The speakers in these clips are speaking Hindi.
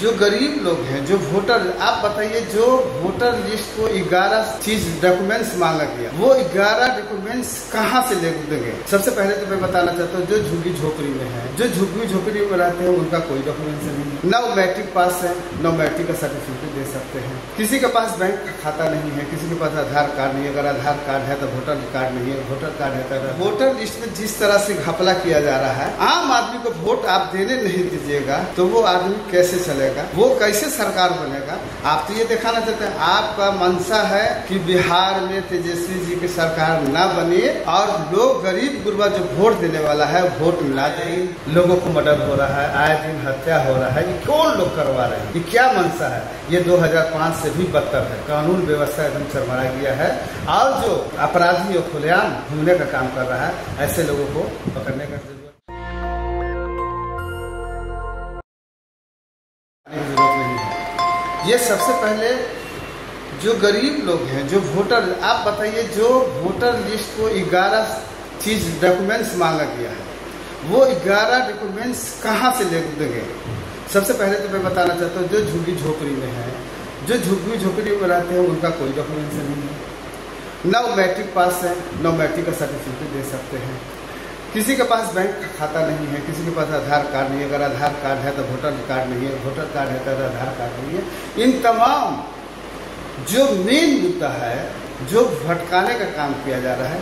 जो गरीब लोग हैं, जो वोटर, आप बताइए, जो वोटर लिस्ट को 11 चीज डॉक्यूमेंट्स मांगा गया, वो 11 डॉक्यूमेंट्स कहाँ से ले देंगे? सबसे पहले तो मैं बताना चाहता हूँ, जो झुग्गी झोपड़ी में है, जो झुग्गी झोपड़ी में रहते हैं, उनका कोई डॉक्यूमेंट्स नहीं है। न वो मैट्रिक पास है, न मैट्रिक का सर्टिफिकेट दे सकते हैं। किसी के पास बैंक का खाता नहीं है, किसी के पास आधार कार्ड नहीं है। अगर आधार कार्ड है तो वोटर कार्ड नहीं है, वोटर कार्ड है तो वोटर लिस्ट में जिस तरह से घपला किया जा रहा है, आम आदमी को वोट आप देने नहीं दीजिएगा तो वो आदमी कैसे चलेगा, वो कैसे सरकार बनेगा? आप तो ये दिखाना चाहते हैं, आपका मंशा है कि बिहार में तेजस्वी जी की सरकार ना बने और लोग गरीब गुरबा जो वोट देने वाला है वोट ना दे। लोगों को मर्डर हो रहा है, आए दिन हत्या हो रहा है, ये कौन लोग करवा रहे हैं? ये क्या मंशा है? ये 2005 से भी बदतर है। कानून व्यवस्था एकदम चरमरा गया है और जो अपराधी खुलेआम घूमने का काम कर रहा है, ऐसे लोगों को पकड़ने का जरूरत नहीं है। ये सबसे पहले जो गरीब लोग हैं, जो वोटर, आप बताइए, जो वोटर लिस्ट को 11 चीज डॉक्यूमेंट्स मांगा गया है, वो 11 डॉक्यूमेंट्स कहाँ से ले देंगे? सबसे पहले तो मैं बताना चाहता हूँ, जो झुग्गी झोपड़ी में है, जो झुग्गी झोपड़ी में रहते हैं, उनका कोई डॉक्यूमेंट्स नहीं है। न वो मैट्रिक पास है, न मैट्रिक का सर्टिफिकेट दे सकते हैं। किसी के पास बैंक का खाता नहीं है, किसी के पास आधार कार्ड नहीं है। अगर आधार कार्ड है तो वोटर कार्ड नहीं है, वोटर कार्ड है तो आधार कार्ड नहीं है। इन तमाम जो मेन मुद्दा है, जो भटकाने का काम किया जा रहा है,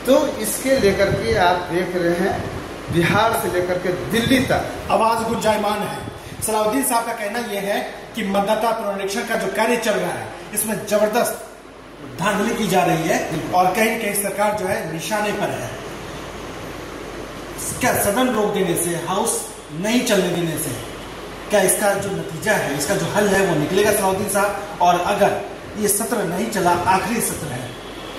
तो इसके लेकर के आप देख रहे हैं बिहार से लेकर के दिल्ली तक आवाज गुंजायमान है। सलाउद्दीन साहब का कहना यह है कि मतदाता पुनरीक्षण का जो कार्य चल रहा है, इसमें जबरदस्त धांधली की जा रही है और कहीं कहीं सरकार जो है निशाने पर है। क्या सदन रोक देने से, हाउस नहीं चलने देने से, क्या इसका जो नतीजा है, इसका जो हल है वो निकलेगा सलाउद्दीन साहब? और अगर ये सत्र नहीं चला, आखिरी सत्र है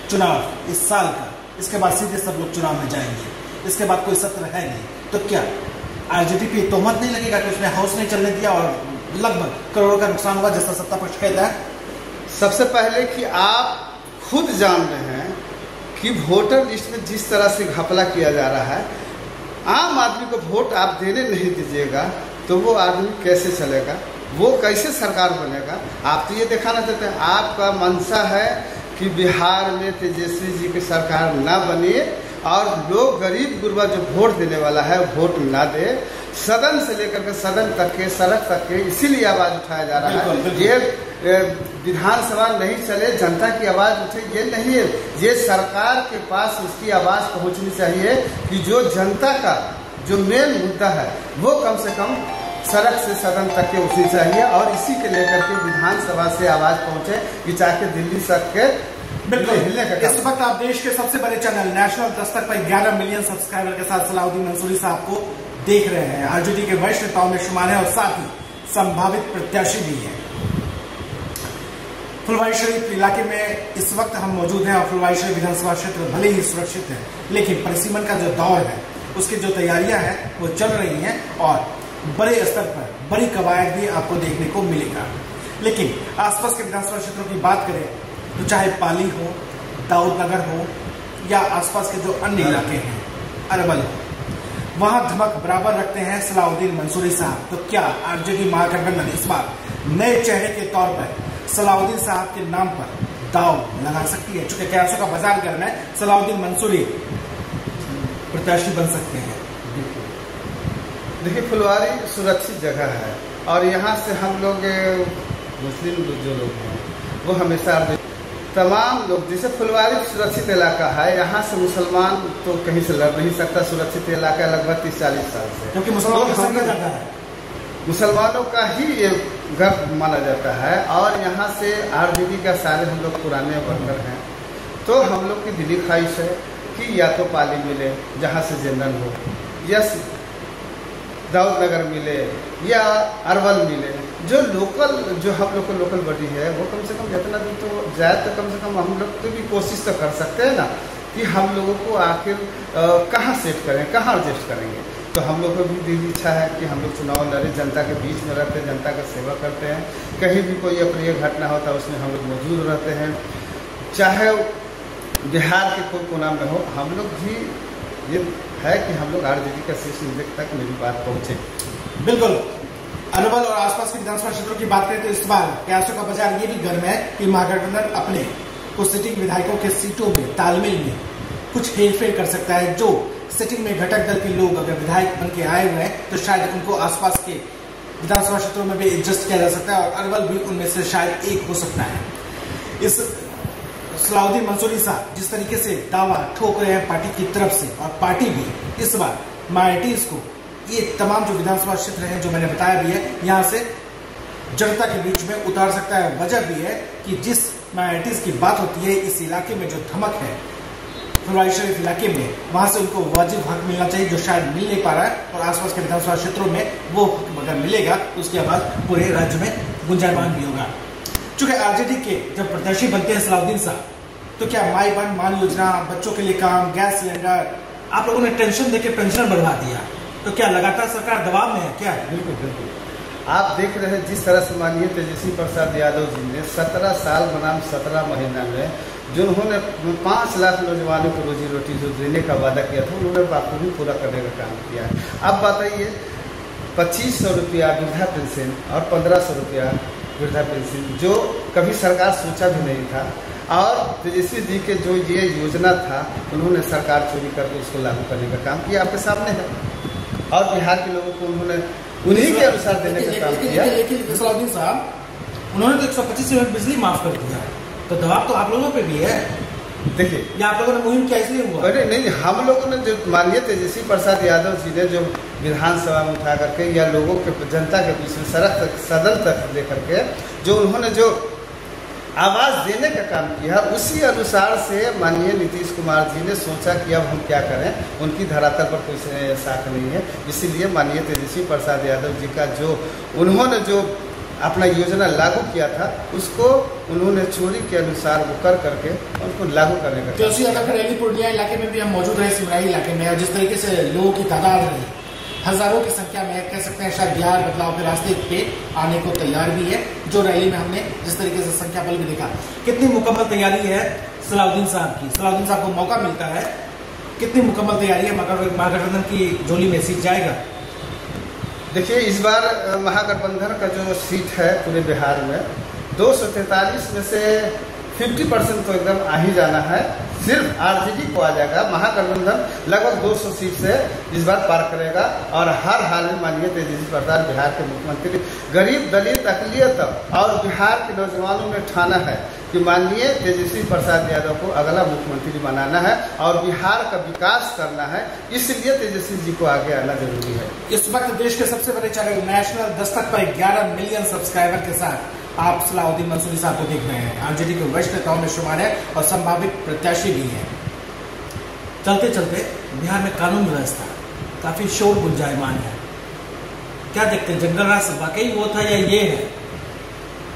चुनाव इस साल का, इसके बाद सीधे सब लोग चुनाव में जाएंगे, इसके बाद कोई सत्र है नहीं, तो क्या आरजेडी पे तोहमत नहीं लगेगा कि उसने हाउस नहीं चलने दिया और लगभग करोड़ों का नुकसान हुआ, जैसा सत्ता पक्ष कहता है? सबसे पहले कि आप खुद जान रहे हैं कि वोटर लिस्ट में जिस तरह से घपला किया जा रहा है, आम आदमी को वोट आप देने नहीं दीजिएगा तो वो आदमी कैसे चलेगा, वो कैसे सरकार बनेगा? आप तो ये दिखाना चाहते हैं, आपका मंशा है कि बिहार में तेजस्वी जी की सरकार ना बने और लोग गरीब गुरबा जो वोट देने वाला है वोट ना दे। सदन से लेकर के सदन तक के, सड़क तक के, इसीलिए आवाज उठाया जा रहा है। ये विधानसभा नहीं चले, जनता की आवाज उठे, ये नहीं है। ये सरकार के पास उसकी आवाज पहुंचनी चाहिए कि जो जनता का जो मेन मुद्दा है वो कम से कम सड़क से सदन तक के उठनी चाहिए और इसी के लेकर के विधानसभा से आवाज पहुंचे कि चाहे दिल्ली तक के। बिल्कुल, इस वक्त आप देश के सबसे बड़े चैनल नेशनल दस्तक पर 11 मिलियन सब्सक्राइबर के साथ सलाउद्दीन मंसूरी साहब को देख रहे हैं। आरजेडी के वरिष्ठ नेताओं में शुमार है और साथ ही संभावित प्रत्याशी भी है। फुलवारी शरीफ इलाके में इस वक्त हम मौजूद हैं और फुलवारी शरीफ विधानसभा क्षेत्र भले ही सुरक्षित है, लेकिन परिसीमन का जो दौर है, उसकी जो तैयारियां हैं वो चल रही हैं और बड़े स्तर पर बड़ी कवायद भी आपको देखने को मिलेगा। लेकिन आसपास के विधानसभा क्षेत्रों की बात करें तो चाहे पाली हो, दाऊदनगर हो या आसपास के जो अन्य इलाके हैं, अरवल हो, वहां धमक बराबर रखते हैं सलाउद्दीन मंसूरी साहब। तो क्या आरजेडी महागठबंधन इस बार नए चेहरे के तौर पर सलाउद्दीन साहब के नाम पर दाव लगा सकती है? चूंकि कयासों का बाजार गर्म है, सलाउद्दीन मंसूरी प्रत्याशी बन सकते हैं। देखिए, फुलवारी सुरक्षित जगह है और यहाँ से हम लोग मुस्लिम जो लोग हैं वो हमेशा तमाम लोग, जैसे फुलवारी सुरक्षित इलाका है, यहाँ से मुसलमान तो कहीं से लड़ नहीं सकता। सुरक्षित इलाका लगभग 30-40 साल से, क्योंकि मुसलमानों का ही ये घर माना जाता है और यहाँ से आरजेडी का सारे हम लोग पुराने वर्कर हैं। तो हम लोग की दिली ख्वाहिश है कि या तो पाली मिले जहाँ से जनरल हो, या दाऊदनगर मिले या अरवल मिले। जो लोकल, जो हम लोग को लोकल बॉडी है वो कम से कम जितना भी तो जाए तो कम से कम हम लोग तो भी कोशिश तो कर सकते हैं ना कि हम लोगों को आखिर कहाँ सेट करें, कहाँ एडजस्ट करेंगे। तो हम लोग को भी दिल इच्छा है कि हम लोग चुनाव लड़े, जनता के बीच में रहते हैं, जनता का सेवा करते हैं। कहीं भी कोई अप्रिय घटना होता है उसमें हम लोग मौजूद रहते हैं, चाहे बिहार के कोई कोना में हो। हम लोग भी ये है कि हम लोग आरजेडी का शीर्ष निदेशक तक मेरी बात पहुँचे। बिल्कुल, अरवल और आसपास के विधानसभा क्षेत्रों की बात करें तो इस बार प्रयासों का बाजार ये भी गर्म है कि महागठबंधन अपने कुछ सिटिंग विधायकों के सीटों में तालमेल में कुछ हेरफेर कर सकता है। जो सिटिंग में घटक दल के लोग अगर विधायक बन के आए हुए हैं तो शायद उनको आसपास के विधानसभा क्षेत्रों में भी एडजस्ट किया जा सकता है और अरवल भी उनमें से शायद एक हो सकता है। इस सलाउद्दीन मंसूरी साहब जिस तरीके से दावा ठोक रहे हैं पार्टी की तरफ से, और पार्टी भी इस बार माइनॉरिटीज को ये तमाम जो विधानसभा क्षेत्र हैं जो मैंने बताया भी है यहाँ से जनता के बीच में उतार सकता है। वजह भी है कि जिस माइनॉरिटीज की बात होती है इस इलाके में जो धमक है फुलवारी शरीफ इलाके में, वहां से उनको वाजिब हक मिलना चाहिए जो शायद मिल नहीं पा रहा है, और आसपास के विधानसभा क्षेत्रों में वो अगर मिलेगा तो उसकी आवाज पूरे राज्य में गुंजायमान भी होगा। चूंकि आरजेडी के जब प्रत्याशी बनते हैं सलाउद्दीन साहब तो क्या माई बहन मान योजना, बच्चों के लिए काम, गैस सिलेंडर, आप लोगों ने टेंशन देके पेंशन बढ़वा दिया, तो क्या लगातार सरकार दबाव में है क्या? बिल्कुल बिल्कुल। आप देख रहे हैं जिस तरह से माननीय तेजस्वी प्रसाद यादव जी ने 17 साल बनाम 17 महीना में जिन्होंने 5 लाख नौजवानों को रोजी रोटी जो देने का वादा किया था उन्होंने बात को भी पूरा करने का काम किया है। अब बताइए 2500 रुपया वृद्धा पेंशन और 1500 रुपया वृद्धा पेंशन जो कभी सरकार सोचा भी नहीं था, और तेजस्वी जी के जो ये योजना था उन्होंने सरकार चोरी करके उसको लागू करने का काम किया, आपके सामने है। और बिहार के लोगों को उन्होंने उन्हीं के अनुसार देने का काम किया। लेकिन सलाउद्दीन साहब उन्होंने तो 125 यूनिट बिजली माफ कर दिया, तो दबाव तो आप लोगों पे भी है। देखिए या आप लोगों ने मुहिम क्या इसलिए हुआ? अरे नहीं, हम लोगों ने जो माननीय तेजस्वी प्रसाद यादव जी ने जो विधानसभा में उठा करके या लोगों के जनता के बीच में सड़क तक सदन तक लेकर के जो उन्होंने जो आवाज देने का काम किया, उसी अनुसार से माननीय नीतीश कुमार जी ने सोचा कि अब हम क्या करें, उनकी धरातल पर कोई साख नहीं है, इसीलिए माननीय तेजस्वी प्रसाद यादव जी का जो उन्होंने जो अपना योजना लागू किया था उसको उन्होंने चोरी के अनुसार वो कर करके उनको लागू करने का। तेजस्वी यादव की रैली पूर्णिया इलाके में भी हम मौजूद रहे, सिमराही इलाके में, और जिस तरीके से लोगों की तादाद रही हजारों की संख्या में, कह सकते हैं शायद बिहार बदलाव के रास्ते पे आने को तैयार भी है। जो रैली में हमने जिस तरीके से संख्या बल भी देखा, कितनी मुकम्मल तैयारी है सलाउद्दीन साहब की? सलाउद्दीन साहब को मौका मिलता है, कितनी मुकम्मल तैयारी है? महागठबंधन की झोली में सीट जाएगा? देखिए इस बार महागठबंधन का जो सीट है पूरे बिहार में 243 में से 50% तो एकदम आ ही जाना है, सिर्फ आरजेडी को आ जाएगा। महागठबंधन लगभग 200 सीट से इस बार पार करेगा, और हर हाल में माननीय तेजस्वी प्रसाद बिहार के मुख्यमंत्री, गरीब दलित अकलियत और बिहार के नौजवानों ने ठाना है कि माननीय तेजस्वी प्रसाद यादव को अगला मुख्यमंत्री बनाना है और बिहार का विकास करना है, इसलिए तेजस्वी जी को आगे आना जरूरी है। इस वक्त देश के सबसे बड़े चैनल नेशनल दस्तक पर 11 मिलियन सब्सक्राइबर के साथ आप सलाउद्दीन मंसूरी साहब को देख रहे हैं। आरजेडी के वरिष्ठ नेताओं में शुमार है और संभावित प्रत्याशी भी है। चलते चलते बिहार में कानून व्यवस्था काफी शोर गुंजायमान है, क्या देखते हैं? जंगल राज वाकई वो था या ये है?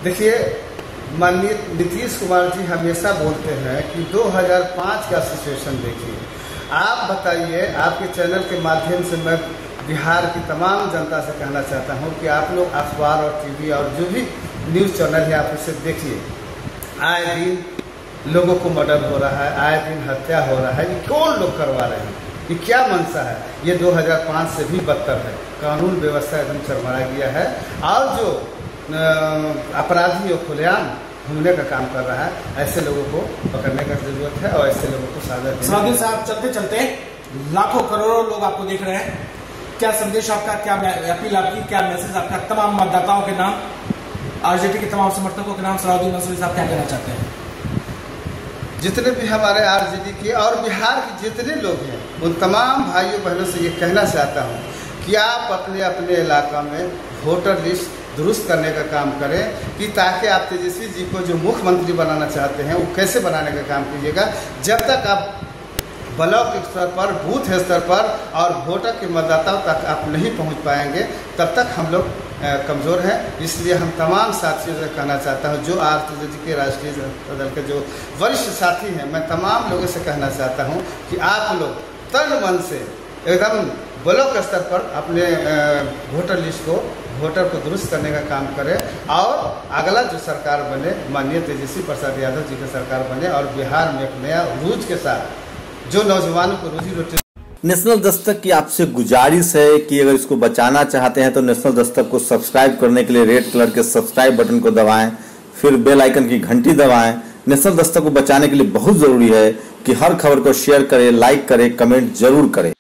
देखिए माननीय नीतीश कुमार जी हमेशा बोलते हैं कि 2005 का सिचुएशन देखिए। आप बताइए, आपके चैनल के माध्यम से मैं बिहार की तमाम जनता से कहना चाहता हूं कि आप लोग अखबार और टीवी और जो भी न्यूज़ चैनल है आप इसे देखिए, आए दिन लोगों को मर्डर हो रहा है, आए दिन हत्या हो रहा है। ये कौन लोग करवा रहे हैं? ये क्या मंशा है? ये 2005 से भी बदतर है। कानून व्यवस्था एकदम चरमरा गया है, और जो अपराधी और खुलेआम घूमने का काम कर रहा है, ऐसे लोगों को पकड़ने का जरूरत है और ऐसे लोगों को सजा देनी। सलाउद्दीन साहब चलते चलते लाखों करोड़ों लोग आपको देख रहे हैं, क्या संदेश आपका, क्या अपील आपकी, क्या मैसेज आपका तमाम मतदाताओं के नाम, आरजेडी के तमाम समर्थकों के नाम सलाउद्दीन मंसूरी साहब क्या कहना चाहते हैं? जितने भी हमारे आरजेडी के और बिहार के जितने लोग हैं उन तमाम भाइयों बहनों से ये कहना चाहता हूँ कि आप अपने अपने इलाका में वोटर लिस्ट दुरुस्त करने का काम करें, कि ताकि आप तेजस्वी जी को जो मुख्यमंत्री बनाना चाहते हैं वो कैसे बनाने का काम कीजिएगा। जब तक आप ब्लॉक स्तर पर, बूथ स्तर पर और वोटर के मतदाताओं तक आप नहीं पहुंच पाएंगे, तब तक हम लोग कमज़ोर हैं। इसलिए हम तमाम साथियों से कहना चाहता हूं, जो आरजेडी के राष्ट्रीय दल के जो वरिष्ठ साथी हैं, मैं तमाम लोगों से कहना चाहता हूं कि आप लोग तन मन से एकदम ब्लॉक स्तर पर अपने वोटर लिस्ट को, वोटर को दुरुस्त करने का काम करें, और अगला जो सरकार बने माननीय तेजस्वी प्रसाद यादव जी की सरकार बने, और बिहार में एक नया रूज के साथ जो नौजवानों को रोजी रोटी। नेशनल दस्तक की आपसे गुजारिश है कि अगर इसको बचाना चाहते हैं तो नेशनल दस्तक को सब्सक्राइब करने के लिए रेड कलर के सब्सक्राइब बटन को दबाएं, फिर बेल आइकन की घंटी दबाएं। नेशनल दस्तक को बचाने के लिए बहुत जरूरी है कि हर खबर को शेयर करें, लाइक करें, कमेंट जरूर करें।